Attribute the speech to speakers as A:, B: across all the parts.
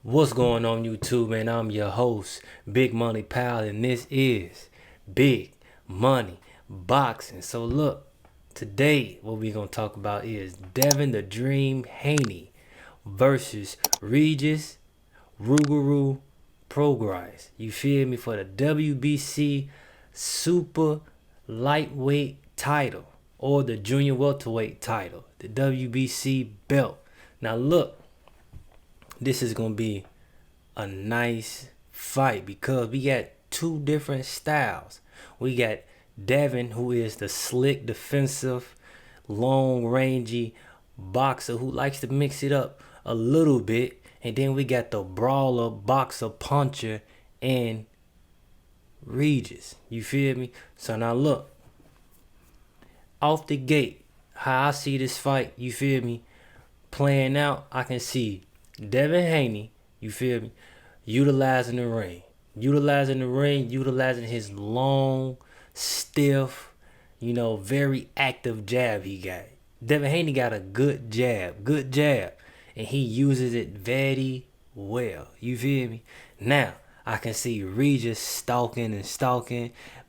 A: What's going on YouTube, man? I'm your host, Big Money Pal, and this is Big Money Boxing. So look, today what we're gonna talk about is Devin the Dream Haney versus Regis Prograis. You feel me? For the WBC Super Lightweight title or the Junior Welterweight title, the WBC belt. Now look, this is gonna be a nice fight because we got two different styles. We got Devin, who is the slick, defensive, long rangy boxer who likes to mix it up a little bit, and then we got the brawler, boxer, puncher, and Regis. You feel me? So now look, off the gate, how I see this fight, you feel me, playing out, I can see Devin Haney, you feel me, utilizing the ring. Utilizing his long, stiff, very active jab he got. Devin Haney got a good jab, and he uses it very well. You feel me? Now, I can see Regis stalking,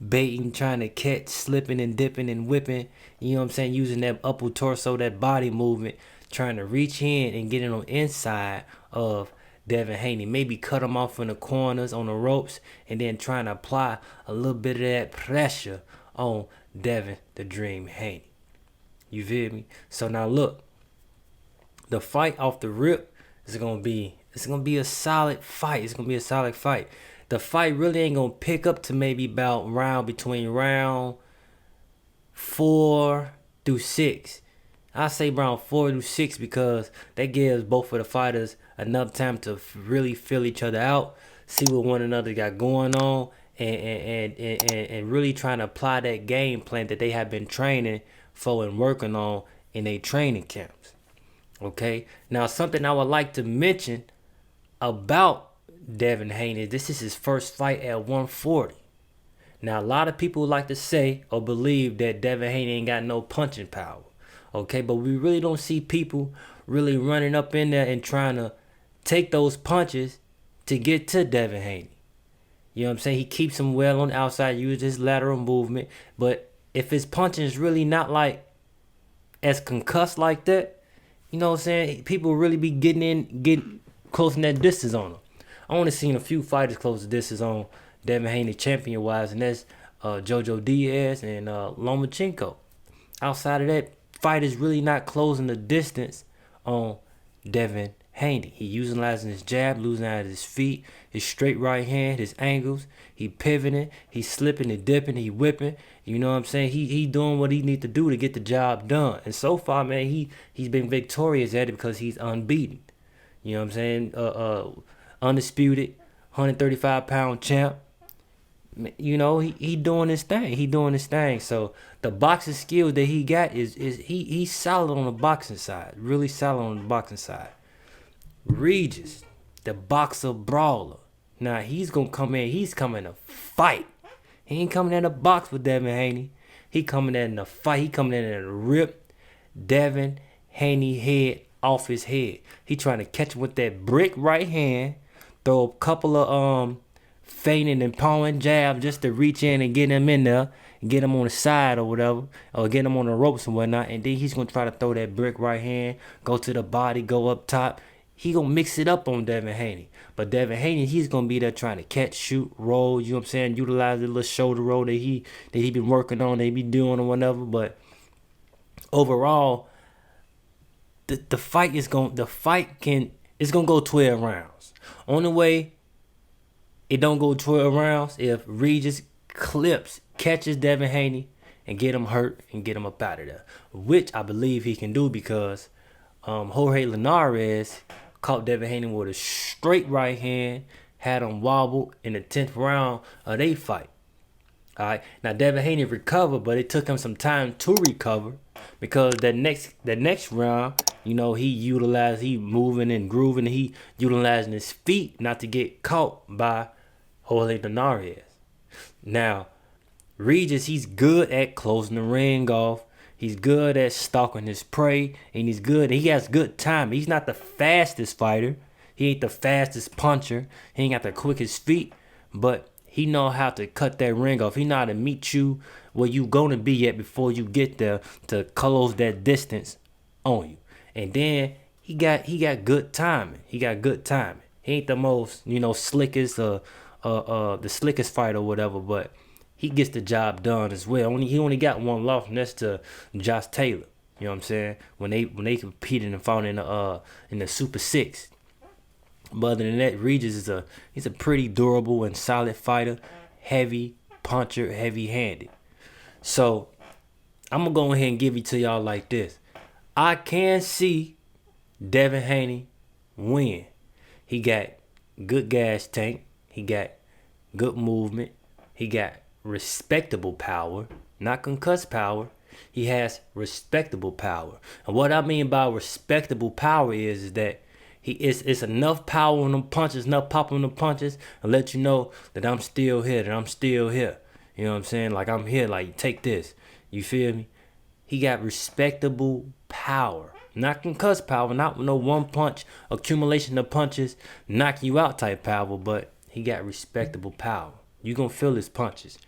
A: baiting, trying to catch, slipping and dipping and whipping. You know what I'm saying? Using that upper torso, that body movement, trying to reach in and get it on inside of Devin Haney. Maybe cut him off in the corners on the ropes and then trying to apply a little bit of that pressure on Devin the Dream Haney. You feel me? So now look, the fight off the rip is gonna be a solid fight. The fight really ain't gonna pick up to maybe between round 4 through 6. I say round 4 through 6 because that gives both of the fighters enough time to really feel each other out, see what one another got going on, and really trying to apply that game plan that they have been training for and working on in their training camps. Okay, now something I would like to mention about Devin Haney, this is his first fight at 140. Now a lot of people like to say or believe that Devin Haney ain't got no punching power. Okay, but we really don't see people really running up in there and trying to take those punches to get to Devin Haney. You know what I'm saying? He keeps him well on the outside, uses his lateral movement. But if his punching is really not like as concussed like that, you know what I'm saying? People really be getting close in that distance on him. I only seen a few fighters close the distance on Devin Haney champion wise, and that's Jojo Diaz and Lomachenko. Outside of that, fighters really not closing the distance on Devin Haney. He utilizing his jab, losing out of his feet, his straight right hand, his angles. He pivoting, he slipping and dipping, he whipping. You know what I'm saying? He doing what he need to do to get the job done. And so far, man, he's been victorious at it because he's unbeaten. You know what I'm saying? Undisputed, 135-pound champ. You know, he doing his thing. So the boxing skills that he got is he's solid on the boxing side. Really solid on the boxing side. Regis, the boxer brawler. Now he's gonna come in. He's coming to fight. He ain't coming in to box with Devin Haney. He coming in to fight. He coming in to rip Devin Haney head off his head. He trying to catch him with that brick right hand. Throw a couple of feinting and pawing jab just to reach in and get him in there and get him on the side or whatever, or get him on the ropes and whatnot. And then he's gonna try to throw that brick right hand, go to the body, go up top. He gonna mix it up on Devin Haney. But Devin Haney, he's gonna be there trying to catch, shoot, roll, you know what I'm saying? Utilize the little shoulder roll that he been working on, they be doing or whatever. But overall, the fight is gonna go 12 rounds. Only way it don't go 12 rounds if Regis catches Devin Haney and get him hurt and get him up out of there, which I believe he can do because Jorge Linares caught Devin Haney with a straight right hand, had him wobbled in the 10th round of they fight. All right, now Devin Haney recovered, but it took him some time to recover because that next round, you know, he moving and grooving, and he utilizing his feet not to get caught by Jorge Linares. Now, Regis, he's good at closing the ring off. He's good at stalking his prey, and he has good time. He's not the fastest fighter. He ain't the fastest puncher. He ain't got the quickest feet, but he know how to cut that ring off. He know how to meet you where you gonna be at before you get there to close that distance on you. And then he got good timing. He got good timing. He ain't the most, slickest the slickest fighter or whatever, but he gets the job done as well. He only got one loss, and that's to Josh Taylor. You know what I'm saying? When they competed and fought in the Super Six. But other than that, Regis he's a pretty durable and solid fighter, heavy puncher, heavy handed. So I'm gonna go ahead and give it to y'all like this. I can see Devin Haney win. He got good gas tank. He got good movement. He got respectable power, not concussed power. He has respectable power. And what I mean by respectable power is that it's enough power on them punches, enough pop on them punches, and let you know that I'm still here, that I'm still here. You know what I'm saying? Like, I'm here, like, take this. You feel me? He got respectable power. Not concussed power, not no one punch, accumulation of punches, knock you out type power, but he got respectable power. You gonna feel his punches.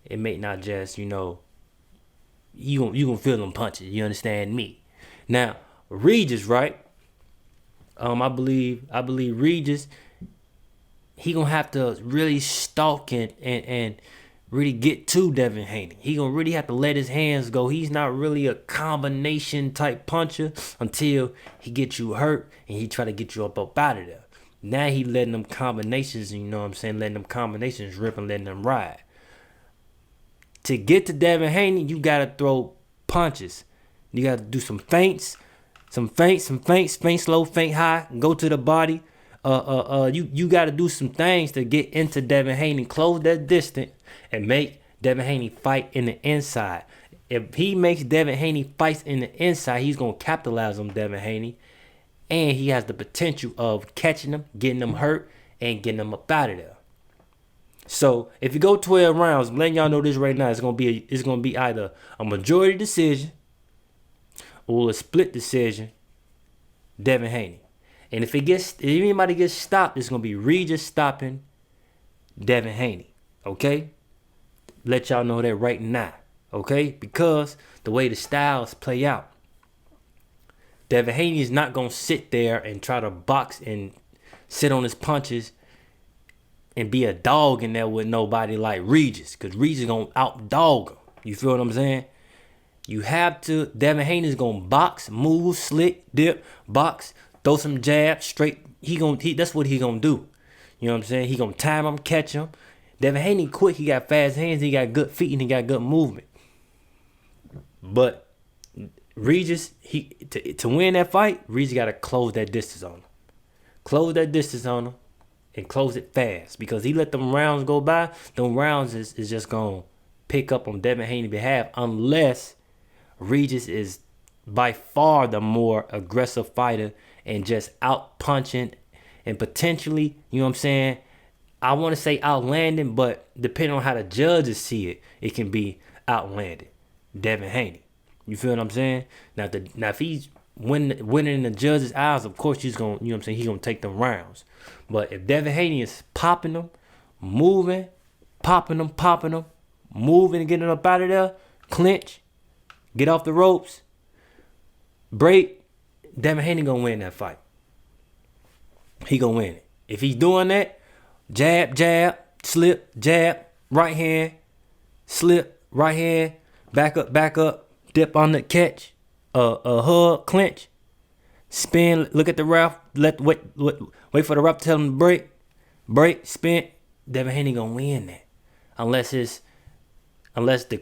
A: It may not just, you gonna feel them punches. You understand me? Now, Regis, right? I believe Regis, he gonna have to really stalk and really get to Devin Haney. He gonna really have to let his hands go. He's not really a combination type puncher until he gets you hurt and he try to get you up out of there. Now he letting them combinations, you know what I'm saying, letting them combinations rip and letting them ride. To get to Devin Haney, you gotta throw punches. You gotta do some feints, feint slow, feint high, go to the body. You gotta do some things to get into Devin Haney, close that distance, and make Devin Haney fight in the inside. If he makes Devin Haney fights in the inside, he's gonna capitalize on Devin Haney, and he has the potential of catching him, getting him hurt, and getting him up out of there. So if you go 12 rounds, I'm letting y'all know this right now, it's gonna be either a majority decision or a split decision, Devin Haney. And if anybody gets stopped, it's gonna be Regis stopping Devin Haney. Okay? Let y'all know that right now. Okay? Because the way the styles play out, Devin Haney is not gonna sit there and try to box and sit on his punches and be a dog in there with nobody like Regis, because Regis gonna out-dog him. You feel what I'm saying? You have to, Devin Haney's gonna box, move, slick, dip, box, throw some jabs, straight. That's what he gonna do. You know what I'm saying? He gonna time him, catch him. Devin Haney quick, he got fast hands, he got good feet, and he got good movement. But Regis, to win that fight, Regis gotta close that distance on him. Close that distance on him. And close it fast, because he let them rounds go by. Them rounds is just gonna pick up on Devin Haney's behalf, unless Regis is by far the more aggressive fighter and just out punching and potentially, you know what I'm saying, I want to say outlanding, but depending on how the judges see it, it can be outlanding Devin Haney. You feel what I'm saying? Now if he's winning in the judges' eyes, of course he's gonna, you know what I'm saying, he's gonna take them rounds. But if Devin Haney is popping them, moving, popping them, moving and getting up out of there, clinch, get off the ropes, break, Devin Haney gonna win that fight. He gonna win it. If he's doing that, jab, slip, jab, right hand, slip, right hand, back up, dip on the catch, hug, clinch, spin, look at the ref, wait for the ref to tell him to break, spin. Devin Haney gonna win that, unless the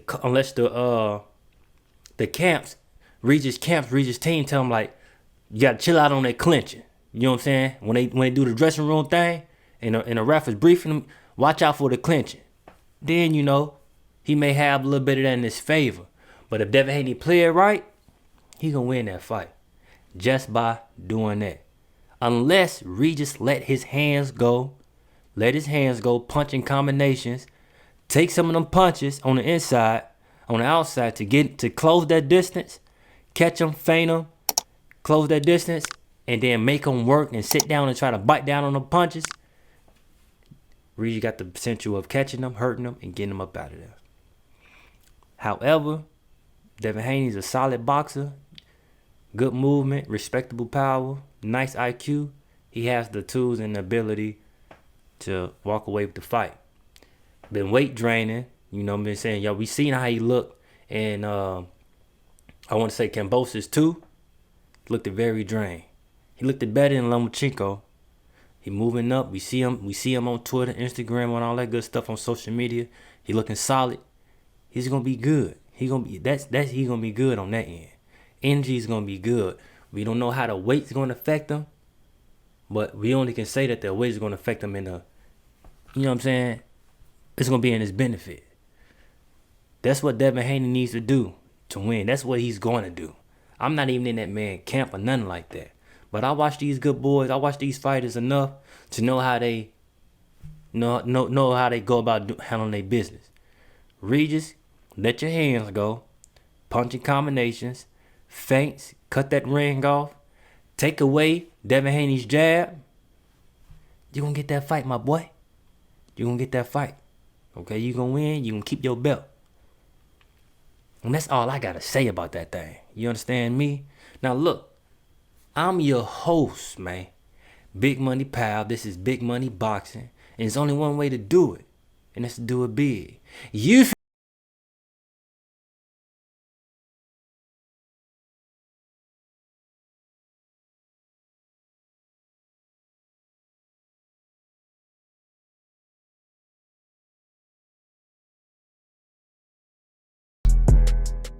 A: camps, Regis team tell him, like, you gotta chill out on that clinching. You know what I'm saying? When they do the dressing room thing, and the ref is briefing him, watch out for the clinching. Then he may have a little bit of that in his favor. But if Devin Haney play it right, he gonna win that fight just by doing that. Unless Regis let his hands go, punching combinations, take some of them punches on the inside, on the outside to close that distance, catch them, feint them, close that distance, and then make them work and sit down and try to bite down on the punches, Regis got the potential of catching them, hurting them, and getting them up out of there. However, Devin Haney's a solid boxer, good movement, respectable power, nice IQ. He has the tools and the ability to walk away with the fight. Been weight draining, you know what I'm saying? Yo, we seen how he looked, and I want to say Kambosos too. Looked very drained. He looked better than Lomachenko. He moving up. We see him on Twitter, Instagram, and all that good stuff on social media. He looking solid. He's gonna be good. He gonna be good on that end. Energy's gonna be good. We don't know how the weight's gonna affect him, but we only can say that the weight's gonna affect him in a, you know what I'm saying? It's gonna be in his benefit. That's what Devin Haney needs to do to win. That's what he's going to do. I'm not even in that man camp or nothing like that. But I watch these good boys. I watch these fighters enough to know how they know how they go about handling their business. Regis, let your hands go. Punching combinations, feints, cut that ring off. Take away Devin Haney's jab. You're going to get that fight, my boy. You're going to get that fight. Okay, you're going to win. You're going to keep your belt. And that's all I got to say about that thing. You understand me? Now, look. I'm your host, man. Big Money Pal. This is Big Money Boxing. And there's only one way to do it. And that's to do it big. You